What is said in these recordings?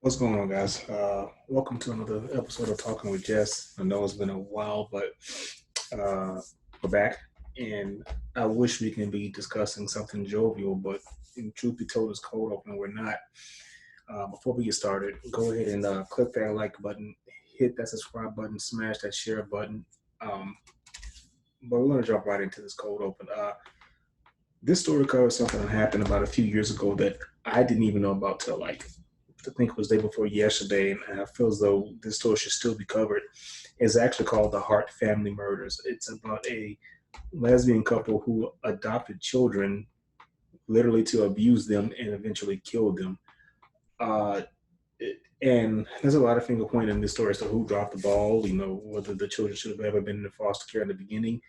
What's going on, guys? Welcome to another episode of Talking with Jess. I know it's been a while, but we're back, and I wish we can be discussing something jovial, but in truth be told, it's cold open, and we're not. Before we get started, go ahead and click that like button, hit that subscribe button, smash that share button. But we're going to jump right into this cold open. This story covers something that happened about a few years ago that I didn't even know about till I think it was the day before yesterday, and I feel as though this story should still be covered. It's actually called the Hart family murders. It's about a lesbian couple who adopted children literally to abuse them and eventually killed them. Uh, and there's a lot of finger pointing in this story as to who dropped the ball, whether the children should have ever been in foster care in the beginning.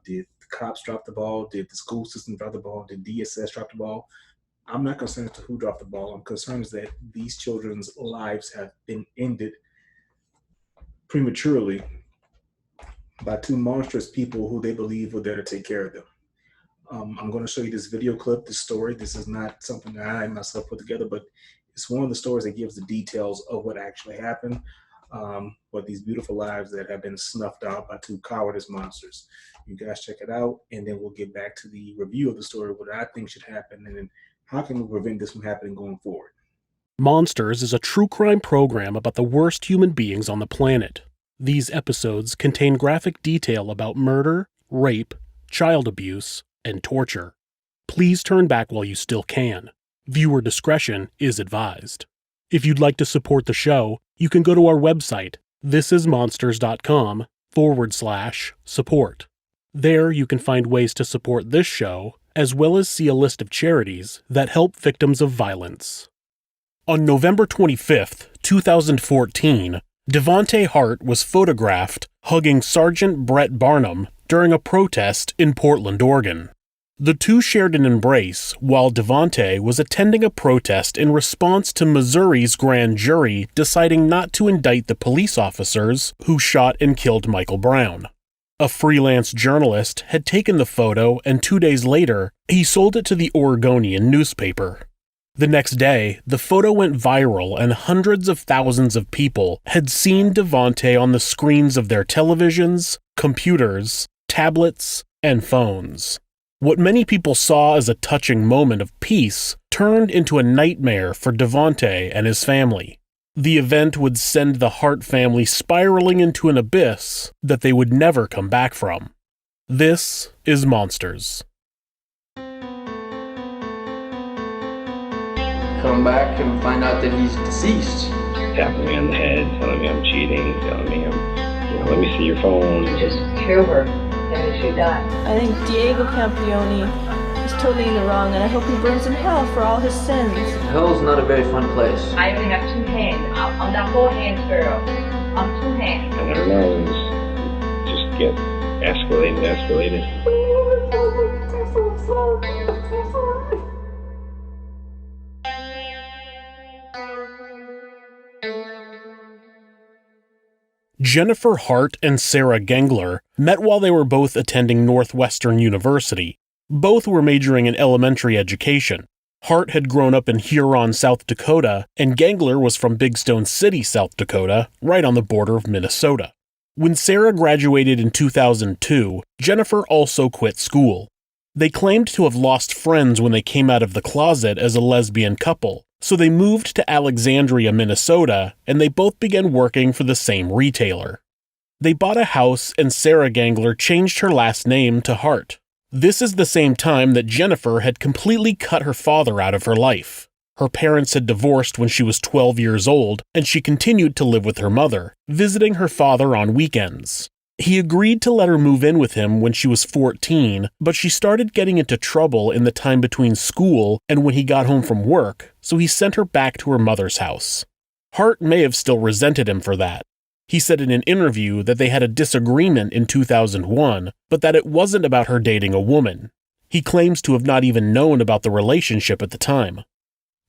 Did the cops drop the ball? Did the school system drop the ball? Did DSS drop the ball? I'm not concerned as to who dropped the ball. I'm concerned that these children's lives have been ended prematurely by two monstrous people who they believe were there to take care of them. I'm going to show you this video clip, this story. This is not something that I myself put together, but it's one of the stories that gives the details of what actually happened, with these beautiful lives that have been snuffed out by two cowardice monsters. You guys check it out, and then we'll get back to the review of the story, what I think should happen, and then how can we prevent this from happening going forward? Monsters is a true crime program about the worst human beings on the planet. These episodes contain graphic detail about murder, rape, child abuse, and torture. Please turn back while you still can. Viewer discretion is advised. If you'd like to support the show, you can go to our website, thisismonsters.com/support. There you can find ways to support this show, as well as see a list of charities that help victims of violence. On November 25th, 2014, Devonte Hart was photographed hugging Sergeant Brett Barnum during a protest in Portland, Oregon. The two shared an embrace while Devonte was attending a protest in response to Missouri's grand jury deciding not to indict the police officers who shot and killed Michael Brown. A freelance journalist had taken the photo, and 2 days later, he sold it to the Oregonian newspaper. The next day, the photo went viral, and hundreds of thousands of people had seen Devonte on the screens of their televisions, computers, tablets, and phones. What many people saw as a touching moment of peace turned into a nightmare for Devonte and his family. The event would send the Hart family spiraling into an abyss that they would never come back from. This is Monsters. Come back and find out that he's deceased. Tapping me on the head, telling me I'm cheating, telling me let me see your phone. Just kill her, and she died. I think Diego Campione is totally in the wrong, and I hope he burns in hell for all his sins. Hell's not a very fun place. I only have two hands. I'm not four hands, girl. I'm two hands. I don't know, just get escalated. Jennifer Hart and Sarah Gengler met while they were both attending Northwestern University. Both were majoring in elementary education. Hart had grown up in Huron, South Dakota, and Gengler was from Big Stone City, South Dakota, right on the border of Minnesota. When Sarah graduated in 2002, Jennifer also quit school. They claimed to have lost friends when they came out of the closet as a lesbian couple, so they moved to Alexandria, Minnesota, and they both began working for the same retailer. They bought a house, and Sarah Gengler changed her last name to Hart. This is the same time that Jennifer had completely cut her father out of her life. Her parents had divorced when she was 12 years old, and she continued to live with her mother, visiting her father on weekends. He agreed to let her move in with him when she was 14, but she started getting into trouble in the time between school and when he got home from work, so he sent her back to her mother's house. Hart may have still resented him for that. He said in an interview that they had a disagreement in 2001, but that it wasn't about her dating a woman. He claims to have not even known about the relationship at the time.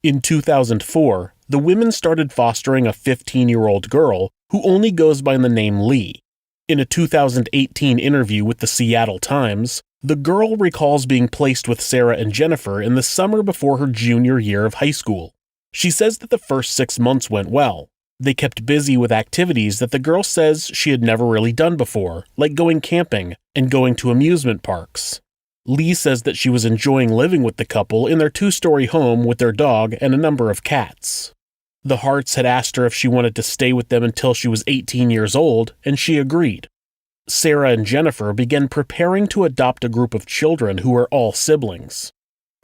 In 2004, the women started fostering a 15-year-old girl who only goes by the name Lee. In a 2018 interview with the Seattle Times, the girl recalls being placed with Sarah and Jennifer in the summer before her junior year of high school. She says that the first 6 months went well. They kept busy with activities that the girl says she had never really done before, like going camping and going to amusement parks. Lee says that she was enjoying living with the couple in their 2-story home with their dog and a number of cats. The Harts had asked her if she wanted to stay with them until she was 18 years old, and she agreed. Sarah and Jennifer began preparing to adopt a group of children who are all siblings.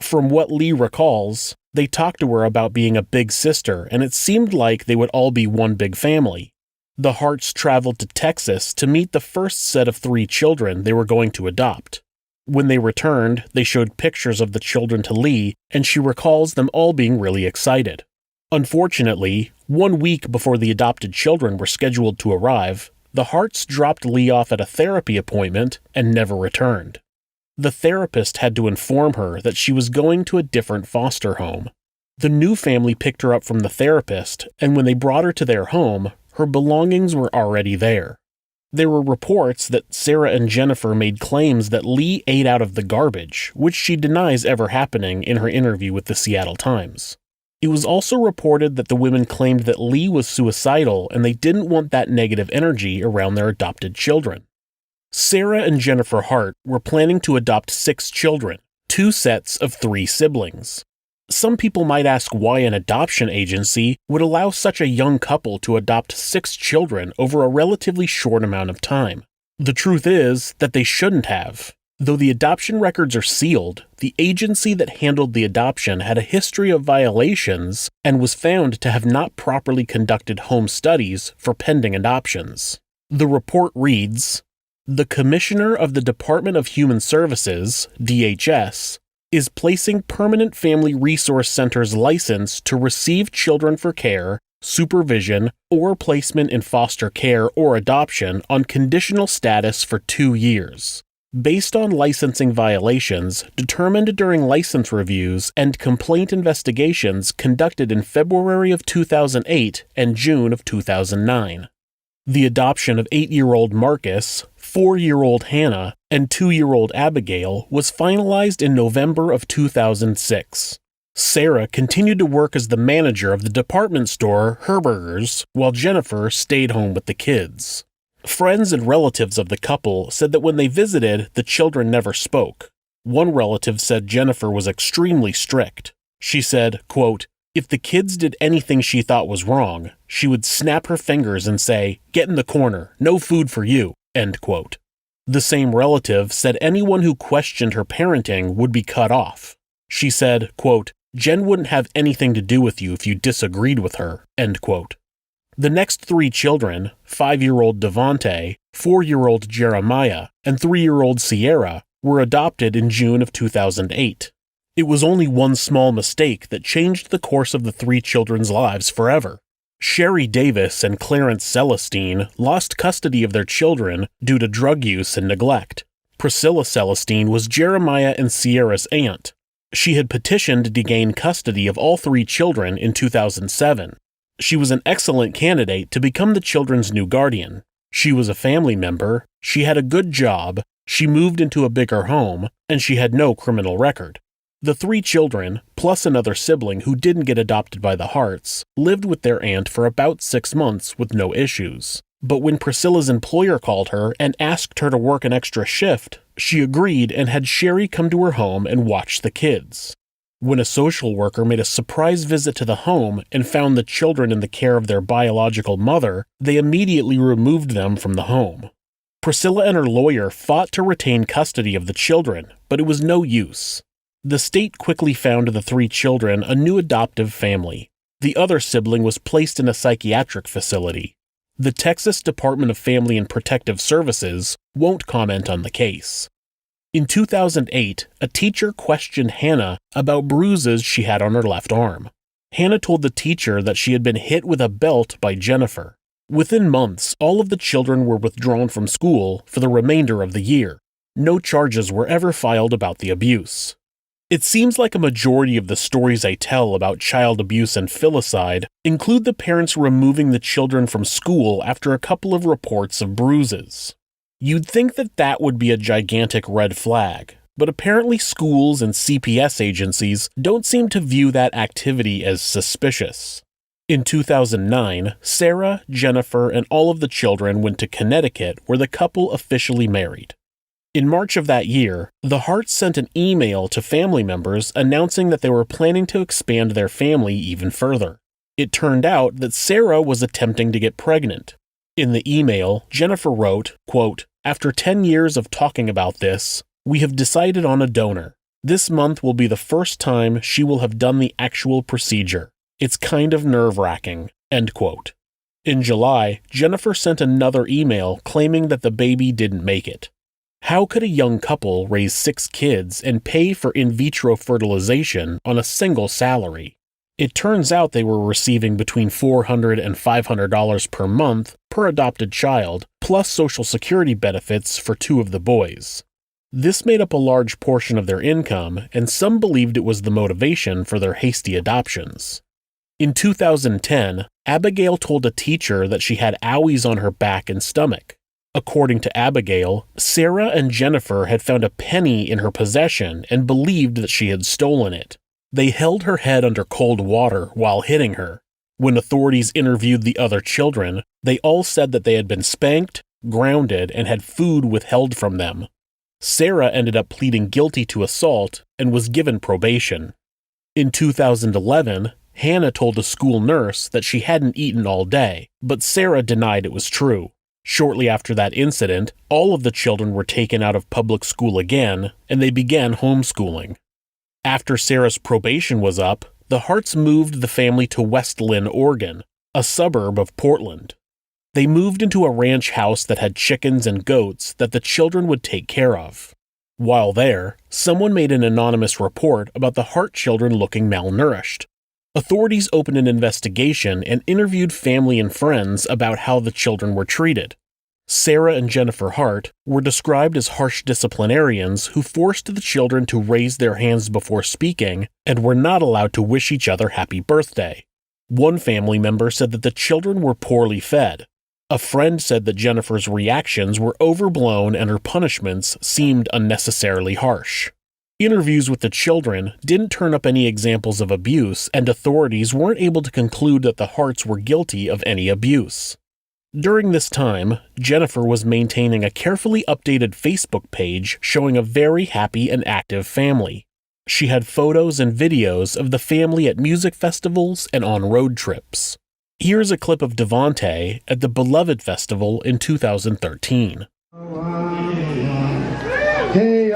From what Lee recalls, they talked to her about being a big sister, and it seemed like they would all be one big family. The Harts traveled to Texas to meet the first set of 3 children they were going to adopt. When they returned, they showed pictures of the children to Lee, and she recalls them all being really excited. Unfortunately, 1 week before the adopted children were scheduled to arrive, the Harts dropped Lee off at a therapy appointment and never returned. The therapist had to inform her that she was going to a different foster home. The new family picked her up from the therapist, and when they brought her to their home, her belongings were already there. There were reports that Sarah and Jennifer made claims that Lee ate out of the garbage, which she denies ever happening in her interview with the Seattle Times. It was also reported that the women claimed that Lee was suicidal and they didn't want that negative energy around their adopted children. Sarah and Jennifer Hart were planning to adopt 6 children, 2 sets of 3 siblings. Some people might ask why an adoption agency would allow such a young couple to adopt 6 children over a relatively short amount of time. The truth is that they shouldn't have. Though the adoption records are sealed, the agency that handled the adoption had a history of violations and was found to have not properly conducted home studies for pending adoptions. The report reads, "The Commissioner of the Department of Human Services, DHS, is placing Permanent Family Resource Center's license to receive children for care, supervision, or placement in foster care or adoption on conditional status for 2 years. Based on licensing violations determined during license reviews and complaint investigations conducted in February of 2008 and June of 2009. The adoption of 8-year-old Marcus, 4-year-old Hannah, and 2-year-old Abigail was finalized in November of 2006. Sarah continued to work as the manager of the department store Herberger's, while Jennifer stayed home with the kids. Friends and relatives of the couple said that when they visited, the children never spoke. One relative said Jennifer was extremely strict. She said, quote, "If the kids did anything she thought was wrong, she would snap her fingers and say, 'Get in the corner, no food for you,' end quote." The same relative said anyone who questioned her parenting would be cut off. She said, quote, "Jen wouldn't have anything to do with you if you disagreed with her," end quote. The next 3 children, 5-year-old Devonte, 4-year-old Jeremiah, and 3-year-old Sierra, were adopted in June of 2008. It was only one small mistake that changed the course of the 3 children's lives forever. Sherry Davis and Clarence Celestine lost custody of their children due to drug use and neglect. Priscilla Celestine was Jeremiah and Sierra's aunt. She had petitioned to gain custody of all 3 children in 2007. She was an excellent candidate to become the children's new guardian. She was a family member, she had a good job, she moved into a bigger home, and she had no criminal record. The 3 children, plus another sibling who didn't get adopted by the Harts, lived with their aunt for about 6 months with no issues. But when Priscilla's employer called her and asked her to work an extra shift, she agreed and had Sherry come to her home and watch the kids. When a social worker made a surprise visit to the home and found the children in the care of their biological mother, they immediately removed them from the home. Priscilla and her lawyer fought to retain custody of the children, but it was no use. The state quickly found the 3 children a new adoptive family. The other sibling was placed in a psychiatric facility. The Texas Department of Family and Protective Services won't comment on the case. In 2008, a teacher questioned Hannah about bruises she had on her left arm. Hannah told the teacher that she had been hit with a belt by Jennifer. Within months, all of the children were withdrawn from school for the remainder of the year. No charges were ever filed about the abuse. It seems like a majority of the stories I tell about child abuse and filicide include the parents removing the children from school after a couple of reports of bruises. You'd think that that would be a gigantic red flag, but apparently schools and CPS agencies don't seem to view that activity as suspicious. In 2009, Sarah, Jennifer, and all of the children went to Connecticut, where the couple officially married. In March of that year, the Harts sent an email to family members announcing that they were planning to expand their family even further. It turned out that Sarah was attempting to get pregnant. In the email, Jennifer wrote, quote, "After 10 years of talking about this, we have decided on a donor. This month will be the first time she will have done the actual procedure. It's kind of nerve-wracking." End quote. In July, Jennifer sent another email claiming that the baby didn't make it. How could a young couple raise 6 kids and pay for in vitro fertilization on a single salary? It turns out they were receiving between $400 and $500 per month per adopted child, plus Social Security benefits for 2 of the boys. This made up a large portion of their income, and some believed it was the motivation for their hasty adoptions. In 2010, Abigail told a teacher that she had owies on her back and stomach. According to Abigail, Sarah and Jennifer had found a penny in her possession and believed that she had stolen it. They held her head under cold water while hitting her. When authorities interviewed the other children, they all said that they had been spanked, grounded, and had food withheld from them. Sarah ended up pleading guilty to assault and was given probation. In 2011, Hannah told a school nurse that she hadn't eaten all day, but Sarah denied it was true. Shortly after that incident, all of the children were taken out of public school again, and they began homeschooling. After Sarah's probation was up, the Harts moved the family to West Lynn, Oregon, a suburb of Portland. They moved into a ranch house that had chickens and goats that the children would take care of. While there, someone made an anonymous report about the Hart children looking malnourished. Authorities opened an investigation and interviewed family and friends about how the children were treated. Sarah and Jennifer Hart were described as harsh disciplinarians who forced the children to raise their hands before speaking and were not allowed to wish each other happy birthday. One family member said that the children were poorly fed. A friend said that Jennifer's reactions were overblown and her punishments seemed unnecessarily harsh. Interviews with the children didn't turn up any examples of abuse, and authorities weren't able to conclude that the Harts were guilty of any abuse. During this time, Jennifer was maintaining a carefully updated Facebook page showing a very happy and active family. She had photos and videos of the family at music festivals and on road trips. Here's a clip of Devontae at the Beloved Festival in 2013. Hey,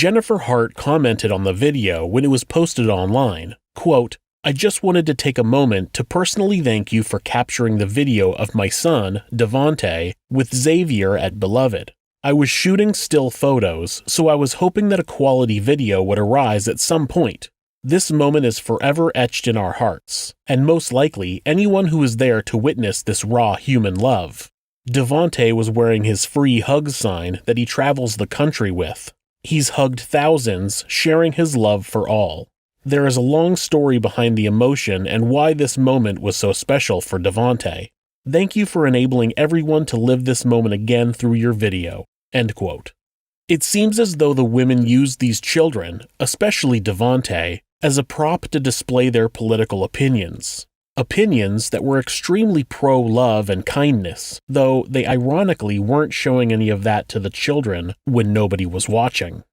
Jennifer Hart commented on the video when it was posted online, quote, "I just wanted to take a moment to personally thank you for capturing the video of my son, Devontae, with Xavier at Beloved. I was shooting still photos, so I was hoping that a quality video would arise at some point. This moment is forever etched in our hearts, and most likely anyone who is there to witness this raw human love. Devontae was wearing his free hugs sign that he travels the country with. He's hugged thousands, sharing his love for all. There is a long story behind the emotion and why this moment was so special for Devontae. Thank you for enabling everyone to live this moment again through your video." End quote. It seems as though the women used these children, especially Devontae, as a prop to display their political opinions. Opinions that were extremely pro-love and kindness, though they ironically weren't showing any of that to the children when nobody was watching.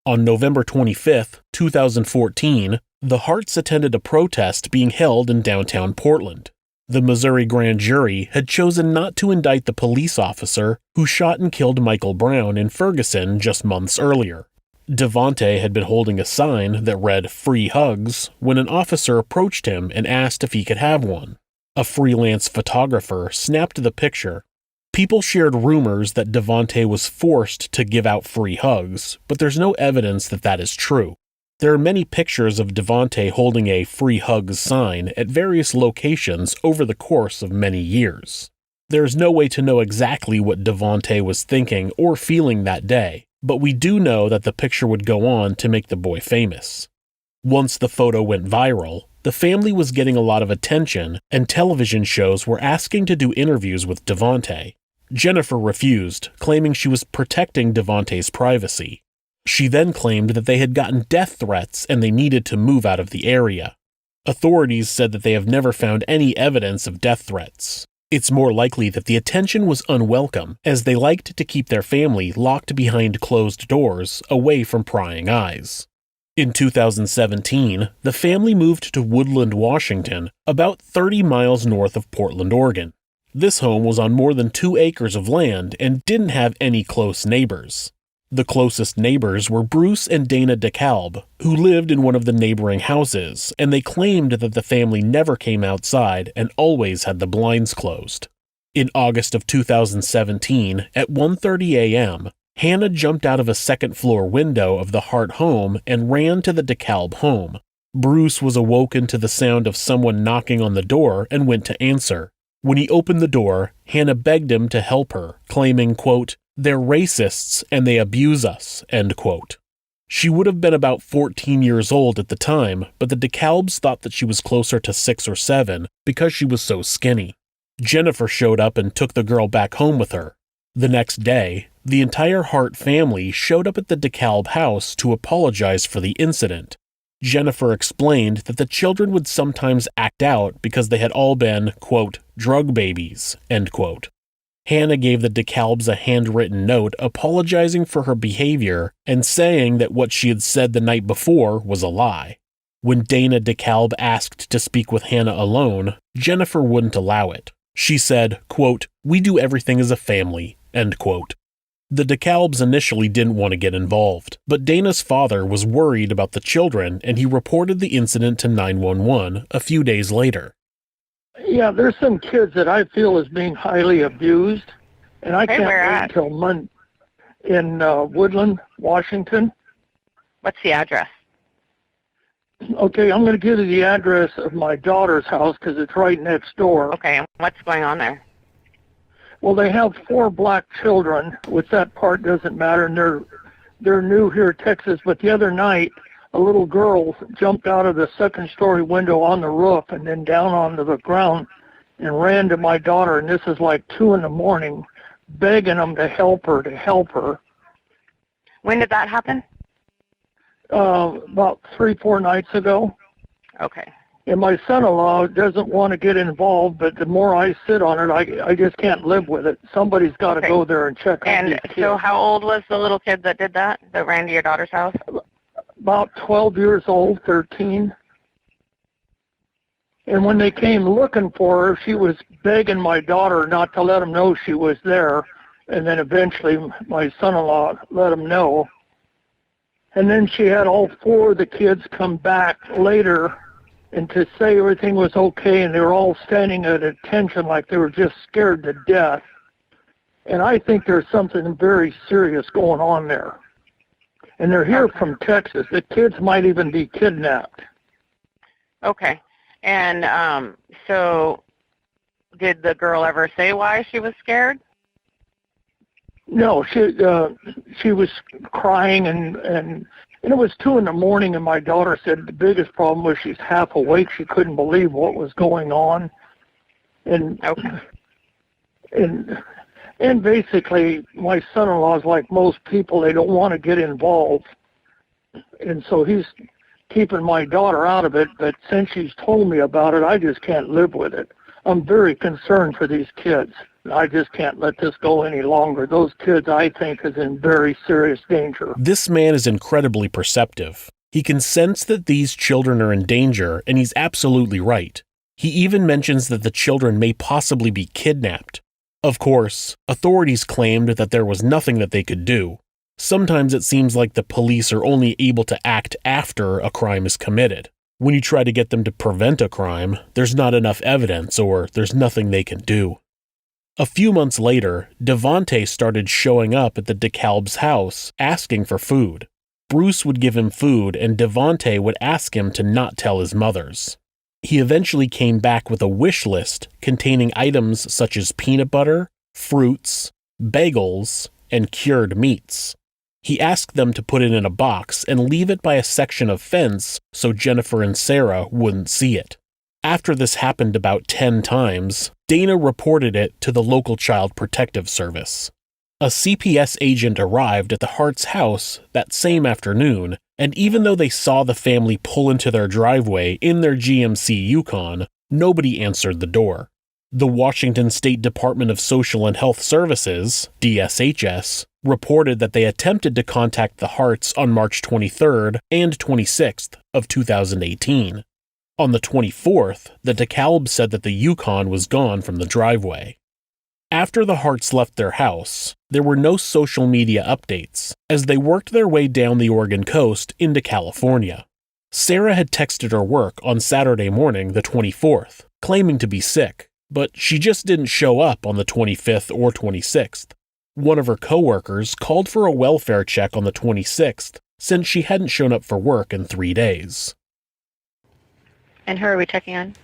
On November 25, 2014, the Harts attended a protest being held in downtown Portland. The Missouri grand jury had chosen not to indict the police officer who shot and killed Michael Brown in Ferguson just months earlier. Devontae had been holding a sign that read "Free Hugs" when an officer approached him and asked if he could have one. A freelance photographer snapped the picture. People shared rumors that Devontae was forced to give out free hugs, but there's no evidence that that is true. There are many pictures of Devontae holding a "Free Hugs" sign at various locations over the course of many years. There is no way to know exactly what Devontae was thinking or feeling that day, but we do know that the picture would go on to make the boy famous. Once the photo went viral, the family was getting a lot of attention, and television shows were asking to do interviews with Devontae. Jennifer refused, claiming she was protecting Devontae's privacy. She then claimed that they had gotten death threats and they needed to move out of the area. Authorities said that they have never found any evidence of death threats. It's more likely that the attention was unwelcome, as they liked to keep their family locked behind closed doors, away from prying eyes. In 2017, the family moved to Woodland, Washington, about 30 miles north of Portland, Oregon. This home was on more than 2 acres of land and didn't have any close neighbors. The closest neighbors were Bruce and Dana DeKalb, who lived in one of the neighboring houses, and they claimed that the family never came outside and always had the blinds closed. In August of 2017, at 1:30 a.m., Hannah jumped out of a second-floor window of the Hart home and ran to the DeKalb home. Bruce was awoken to the sound of someone knocking on the door and went to answer. When he opened the door, Hannah begged him to help her, claiming, quote, "They're racists and they abuse us," end quote. She would have been about 14 years old at the time, but the DeKalbs thought that she was closer to 6 or 7 because she was so skinny. Jennifer showed up and took the girl back home with her. The next day, the entire Hart family showed up at the DeKalb house to apologize for the incident. Jennifer explained that the children would sometimes act out because they had all been, quote, "drug babies," end quote. Hannah gave the DeKalbs a handwritten note apologizing for her behavior and saying that what she had said the night before was a lie. When Dana DeKalb asked to speak with Hannah alone, Jennifer wouldn't allow it. She said, quote, "We do everything as a family," end quote. The DeKalbs initially didn't want to get involved, but Dana's father was worried about the children and he reported the incident to 911 a few days later. Yeah, there's some kids that I feel is being highly abused, and I can't wait until Monday in Woodland, Washington. What's the address? Okay, I'm going to give you the address of my daughter's house because it's right next door. Okay, and what's going on there? Well, they have 4 black children, which that part doesn't matter, and they're new here in Texas. But the other night, a little girl jumped out of the second-story window on the roof and then down onto the ground and ran to my daughter, and this is like 2 in the morning, begging them to help her. When did that happen? About 3-4 nights ago. Okay. And my son-in-law doesn't want to get involved, but the more I sit on it, I just can't live with it. Somebody's got to go there and check on these kids. And so how old was the little kid that did that ran to your daughter's house? About 12 years old, 13. And when they came looking for her, she was begging my daughter not to let them know she was there. And then eventually my son-in-law let him know. And then she had all 4 of the kids come back later and to say everything was okay, and they were all standing at attention like they were just scared to death. And I think there's something very serious going on there. And they're here from Texas. The kids might even be kidnapped. Okay. And so did the girl ever say why she was scared? No, she was crying, and it was 2 in the morning, and my daughter said the biggest problem was she's half awake. She couldn't believe what was going on. And Okay. And basically, my son-in-law is like most people. They don't want to get involved. And so he's keeping my daughter out of it, but since she's told me about it, I just can't live with it. I'm very concerned for these kids. I just can't let this go any longer. Those kids, I think, is in very serious danger. This man is incredibly perceptive. He can sense that these children are in danger, and he's absolutely right. He even mentions that the children may possibly be kidnapped. Of course, authorities claimed that there was nothing that they could do. Sometimes it seems like the police are only able to act after a crime is committed. When you try to get them to prevent a crime, there's not enough evidence or there's nothing they can do. A few months later, Devontae started showing up at the DeKalb's house asking for food. Bruce would give him food and Devontae would ask him to not tell his mothers. He eventually came back with a wish list containing items such as peanut butter, fruits, bagels, and cured meats. He asked them to put it in a box and leave it by a section of fence so Jennifer and Sarah wouldn't see it. After this happened about 10 times, Dana reported it to the local Child Protective Service. A CPS agent arrived at the Hart's house that same afternoon, and even though they saw the family pull into their driveway in their GMC Yukon, nobody answered the door. The Washington State Department of Social and Health Services, DSHS, reported that they attempted to contact the Harts on March 23rd and 26th of 2018. On the 24th, the DeKalb said that the Yukon was gone from the driveway. After the Harts left their house, there were no social media updates as they worked their way down the Oregon coast into California. Sarah had texted her work on Saturday morning, the 24th, claiming to be sick, but she just didn't show up on the 25th or 26th. One of her coworkers called for a welfare check on the 26th since she hadn't shown up for work in 3 days. And who are we checking on?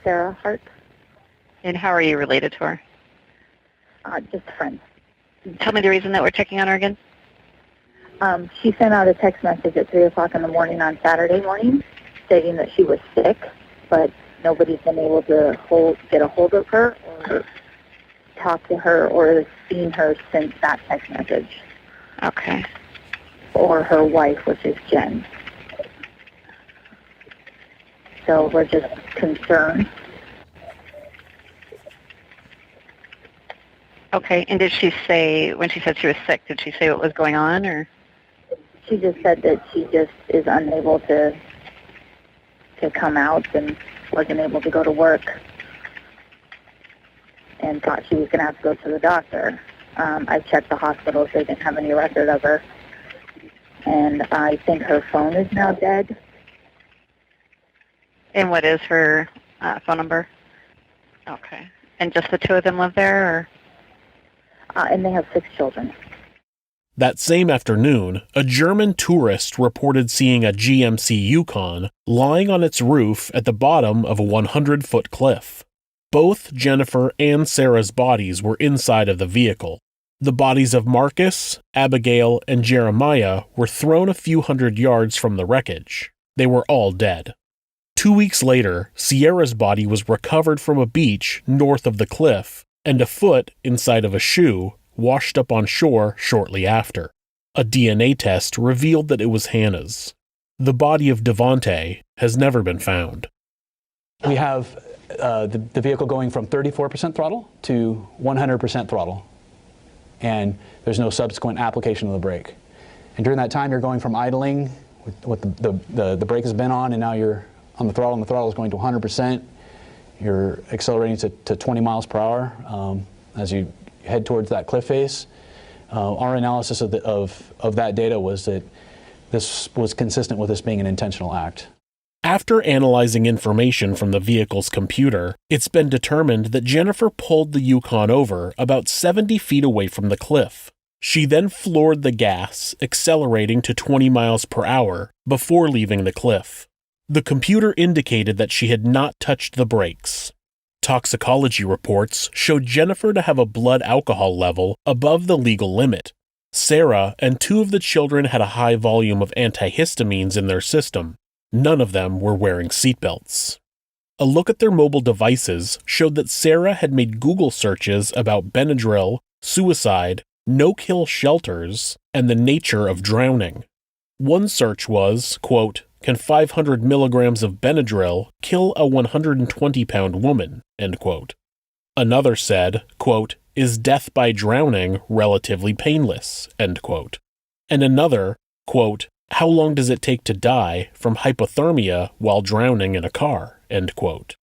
Sarah Hart. And how are you related to her? Just a friend. Tell me the reason that we're checking on her again. She sent out a text message at 3 o'clock in the morning on Saturday morning stating that she was sick, but nobody's been able to get a hold of her or talk to her or seen her since that text message. Okay. Or her wife, which is Jen. So we're just concerned. Okay, and did she say, when she said she was sick, did she say what was going on, or? She just said that she just is unable to come out and wasn't able to go to work and thought she was going to have to go to the doctor. I checked the hospitals. They didn't have any record of her. And I think her phone is now dead. And what is her phone number? Okay. And just the 2 of them live there, or? And they have 6 children. That same afternoon, a German tourist reported seeing a GMC Yukon lying on its roof at the bottom of a 100-foot cliff. Both Jennifer and Sarah's bodies were inside of the vehicle. The bodies of Marcus, Abigail, and Jeremiah were thrown a few hundred yards from the wreckage. They were all dead. 2 weeks later, Sierra's body was recovered from a beach north of the cliff, and a foot inside of a shoe washed up on shore shortly after. A DNA test revealed that it was Hannah's. The body of Devontae has never been found. We have the vehicle going from 34% throttle to 100% throttle, and there's no subsequent application of the brake. And during that time, you're going from idling with the brake has been on, and now you're on the throttle, and the throttle is going to 100%. You're accelerating to 20 miles per hour as you head towards that cliff face. Our analysis of that data was that this was consistent with this being an intentional act. After analyzing information from the vehicle's computer, it's been determined that Jennifer pulled the Yukon over about 70 feet away from the cliff. She then floored the gas, accelerating to 20 miles per hour before leaving the cliff. The computer indicated that she had not touched the brakes. Toxicology reports showed Jennifer to have a blood alcohol level above the legal limit. Sarah and 2 of the children had a high volume of antihistamines in their system. None of them were wearing seatbelts. A look at their mobile devices showed that Sarah had made Google searches about Benadryl, suicide, no-kill shelters, and the nature of drowning. One search was, quote, "Can 500 milligrams of Benadryl kill a 120-pound woman?" End quote. Another said, quote, "Is death by drowning relatively painless?" End quote. And another, quote, "How long does it take to die from hypothermia while drowning in a car?" End quote.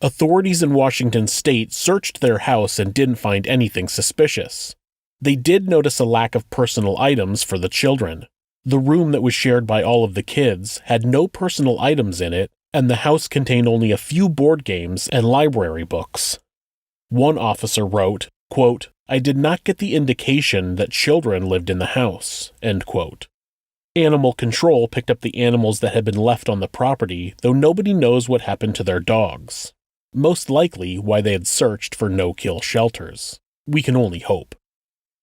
Authorities in Washington state searched their house and didn't find anything suspicious. They did notice a lack of personal items for the children. The room that was shared by all of the kids had no personal items in it, and the house contained only a few board games and library books. One officer wrote, quote, "I did not get the indication that children lived in the house." End quote. Animal control picked up the animals that had been left on the property, though nobody knows what happened to their dogs. Most likely why they had searched for no-kill shelters. We can only hope.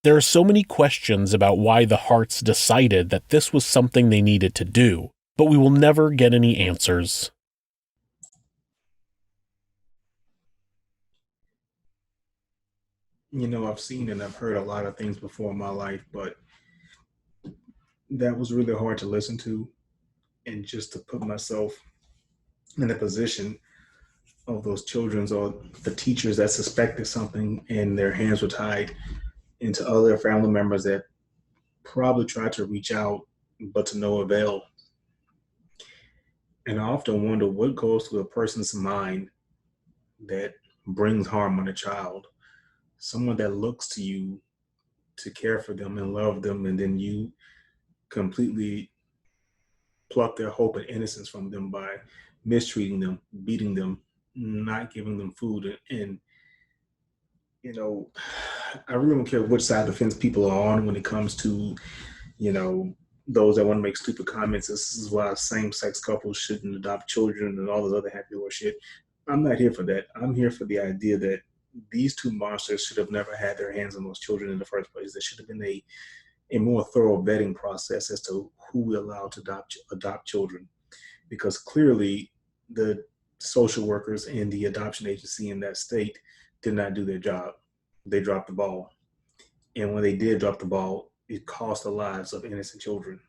There are so many questions about why the Harts decided that this was something they needed to do, but we will never get any answers. You know, I've seen and I've heard a lot of things before in my life, but that was really hard to listen to, and just to put myself in the position of those children or the teachers that suspected something and their hands were tied into other family members that probably tried to reach out, but to no avail. And I often wonder what goes through a person's mind that brings harm on a child. Someone that looks to you to care for them and love them, and then you completely pluck their hope and innocence from them by mistreating them, beating them, not giving them food. And you know, I really don't care which side of the fence people are on when it comes to, you know, those that want to make stupid comments. This is why same-sex couples shouldn't adopt children and all this other happy horse shit. I'm not here for that. I'm here for the idea that these 2 monsters should have never had their hands on those children in the first place. There should have been a more thorough vetting process as to who we allow to adopt children, because clearly the social workers and the adoption agency in that state did not do their job. They dropped the ball. And when they did drop the ball, it cost the lives of innocent children.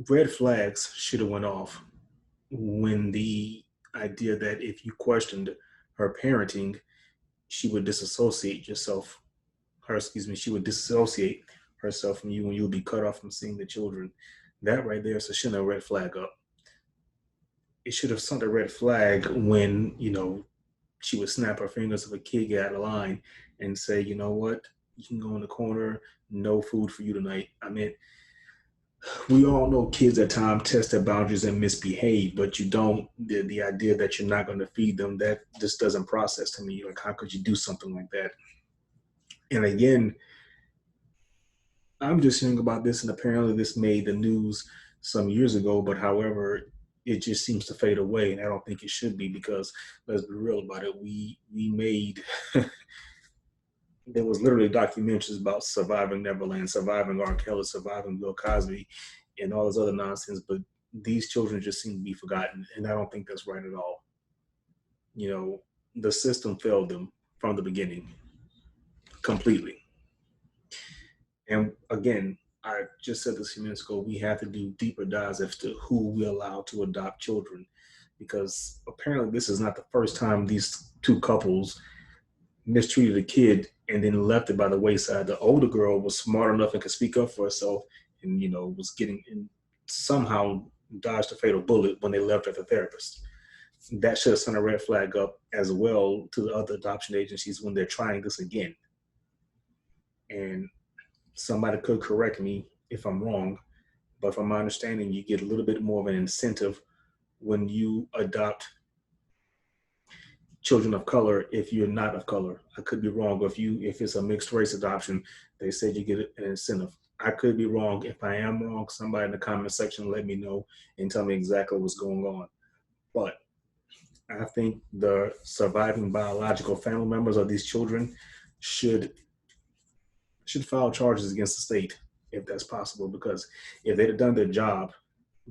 Red flags should have went off when the idea that if you questioned her parenting, she would disassociate she would disassociate herself from you, and you would be cut off from seeing the children. That right there should have a red flag up. It should have sent a red flag when, you know, she would snap her fingers if a kid get out of line and say, you know what, you can go in the corner, no food for you tonight. I mean, we all know kids at times test their boundaries and misbehave, but you don't, the idea that you're not going to feed them, that just doesn't process to me. Like, how could you do something like that? And again, I'm just hearing about this, and apparently this made the news some years ago, but however, it just seems to fade away, and I don't think it should be, because let's be real about it. We made there was literally documentaries about surviving Neverland, surviving R. Kelly, surviving Bill Cosby, and all this other nonsense, but these children just seem to be forgotten, and I don't think that's right at all. You know, the system failed them from the beginning, completely. And again, I just said this a few minutes ago, we have to do deeper dives as to who we allow to adopt children, because apparently this is not the first time these 2 couples mistreated a kid and then left it by the wayside. The older girl was smart enough and could speak up for herself, and, you know, was getting and somehow dodged a fatal bullet when they left at the therapist. That should have sent a red flag up as well to the other adoption agencies when they're trying this again. And somebody could correct me if I'm wrong, but from my understanding, you get a little bit more of an incentive when you adopt children of color if you're not of color. I could be wrong, but if it's a mixed race adoption, they said you get an incentive. I could be wrong. If I am wrong, somebody in the comment section let me know and tell me exactly what's going on. But I think the surviving biological family members of these children should file charges against the state if that's possible, because if they'd have done their job,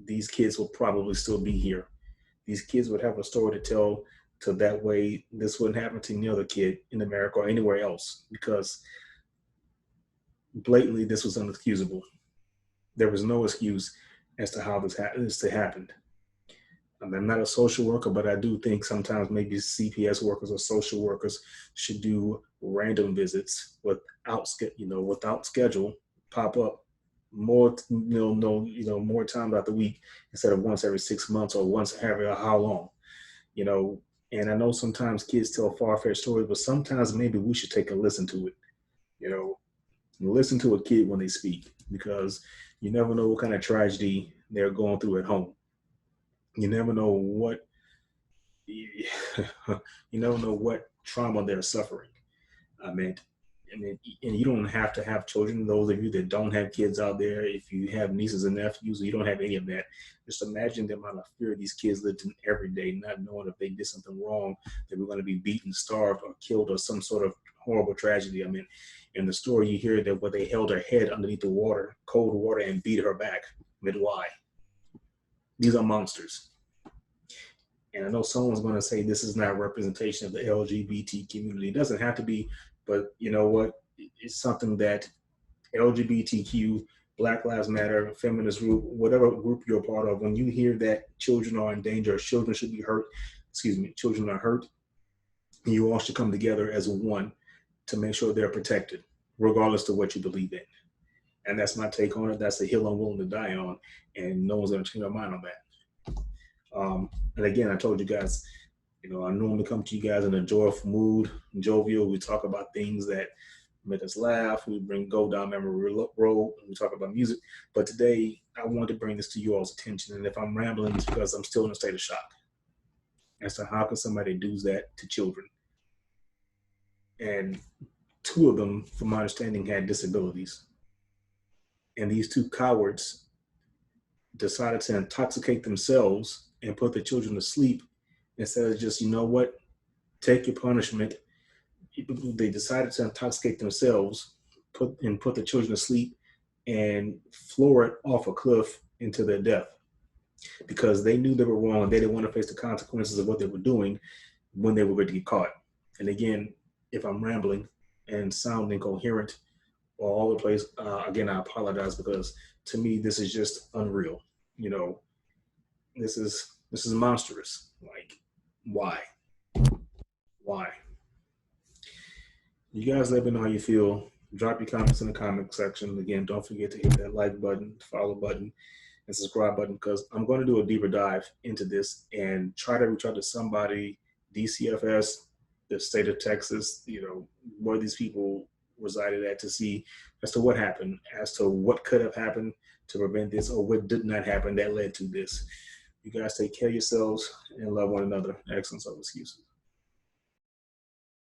these kids will probably still be here. These kids would have a story to tell, to that way this wouldn't happen to any other kid in America or anywhere else, because blatantly this was inexcusable. There was no excuse as to how this happened. I'm not a social worker, but I do think sometimes maybe CPS workers or social workers should do random visits without schedule, pop up more, more times out the week instead of once every 6 months or once every how long, And I know sometimes kids tell far-fetched stories, but sometimes maybe we should take a listen to it, listen to a kid when they speak, because you never know what kind of tragedy they're going through at home. You never know what trauma they're suffering. I mean, and you don't have to have children. Those of you that don't have kids out there, if you have nieces and nephews, you don't have any of that. Just imagine the amount of fear these kids lived in every day, not knowing if they did something wrong, that we're going to be beaten, starved, or killed, or some sort of horrible tragedy. I mean, in the story, you hear that where they held her head underneath the water, cold water, and beat her back. Why? These are monsters. And I know someone's going to say this is not representation of the LGBT community. It doesn't have to be, but you know what? It's something that LGBTQ, Black Lives Matter, feminist group, whatever group you're a part of, when you hear that children are in danger, children should be hurt, children are hurt, you all should come together as one to make sure they're protected, regardless of what you believe in. And that's my take on it. That's the hill I'm willing to die on, and no one's going to change their mind on that. And again, I told you guys, I normally come to you guys in a joyful mood, jovial. We talk about things that make us laugh. We go down memory road, and we talk about music. But today, I want to bring this to you all's attention. And if I'm rambling, it's because I'm still in a state of shock as to how can somebody do that to children. And two of them, from my understanding, had disabilities. And these two cowards decided to intoxicate themselves and put the children to sleep instead of just, take your punishment. They decided to intoxicate themselves, put the children to sleep, and floor it off a cliff into their death, because they knew they were wrong and they didn't want to face the consequences of what they were doing when they were going to get caught. And again, if I'm rambling and sounding coherent all over the place, again, I apologize, because to me, this is just unreal. This is monstrous. Like, why? You guys let me know how you feel. Drop your comments in the comment section. Again, don't forget to hit that like button, follow button, and subscribe button, because I'm going to do a deeper dive into this and try to reach out to somebody, DCFS, the state of Texas, where these people resided at, to see as to what happened, as to what could have happened to prevent this, or what did not happen that led to this. You guys take care of yourselves and love one another. Excellence of excuses.